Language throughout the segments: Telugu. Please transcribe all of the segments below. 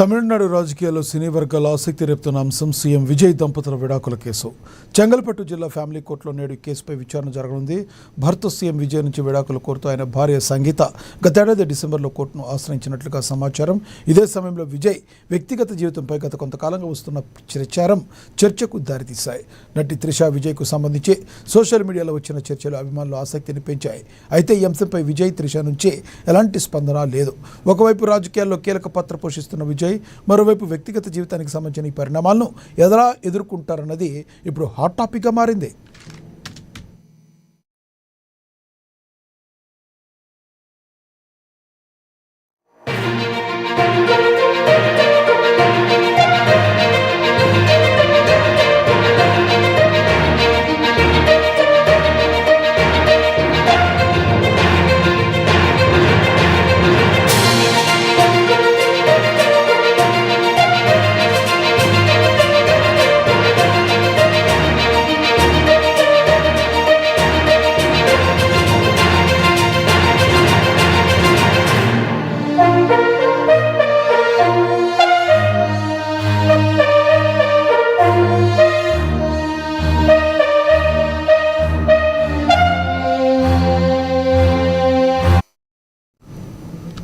తమిళనాడు రాజకీయాల్లో సినీ వర్గాల ఆసక్తి రేపుతున్న అంశం సీఎం విజయ్ దంపతుల విడాకుల కేసు. చెంగల్పట్టు జిల్లా ఫ్యామిలీ కోర్టులో నేడు ఈ కేసుపై విచారణ జరగనుంది. భర్త సీఎం విజయ్ నుంచి విడాకులు కోరుతూ ఆయన భార్య సంగీత గతేడాది డిసెంబర్లో కోర్టును ఆశ్రయించినట్లుగా సమాచారం. ఇదే సమయంలో విజయ్ వ్యక్తిగత జీవితంపై గత కొంతకాలంగా వస్తున్న చర్చకు దారితీశాయి. నటి త్రిష విజయ్కు సంబంధించి సోషల్ మీడియాలో వచ్చిన చర్చలు అభిమానులు ఆసక్తిని పెంచాయి. అయితే ఈ అంశంపై విజయ్ త్రిష నుంచి ఎలాంటి స్పందన లేదు. ఒకవైపు రాజకీయాల్లో కీలక పాత్ర పోషిస్తున్న విజయ్, మరోవైపు వ్యక్తిగత జీవితానికి సంబంధించిన ఈ పరిణామాలను ఎలా ఎదుర్కొంటారన్నది ఇప్పుడు హాట్ టాపిక్గా మారింది.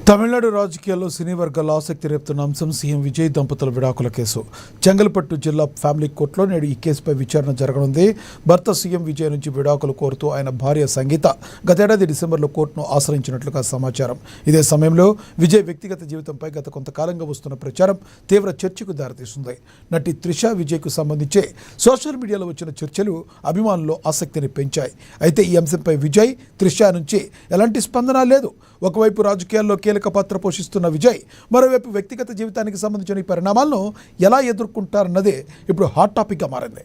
తమిళనాడు రాజకీయాల్లో సినీ వర్గాల ఆసక్తి రేపుతున్న అంశం సీఎం విజయ్ దంపతుల విడాకుల కేసు. చెంగల్పట్టు జిల్లా ఫ్యామిలీ కోర్టులో నేడు ఈ కేసుపై విచారణ జరగనుంది. భర్త సీఎం విజయ్ నుంచి విడాకులు కోరుతూ ఆయన భార్య సంగీత గతేడాది డిసెంబర్లో కోర్టును ఆశ్రయించినట్లుగా సమాచారం. ఇదే సమయంలో విజయ్ వ్యక్తిగత జీవితంపై గత కొంతకాలంగా వస్తున్న ప్రచారం తీవ్ర చర్చకు దారితీస్తుంది. నటి త్రిష విజయ్కు సంబంధించి సోషల్ మీడియాలో వచ్చిన చర్చలు అభిమానుల్లో ఆసక్తిని పెంచాయి. అయితే ఈ అంశంపై విజయ్, త్రిష నుంచి ఎలాంటి స్పందన లేదు. ఒకవైపు రాజకీయాల్లో కీలక పాత్ర పోషిస్తున్న విజయ్, మరోవైపు వ్యక్తిగత జీవితానికి సంబంధించిన ఈ పరిణామాలను ఎలా ఎదుర్కొంటారన్నదే ఇప్పుడు హాట్ టాపిక్గా మారింది.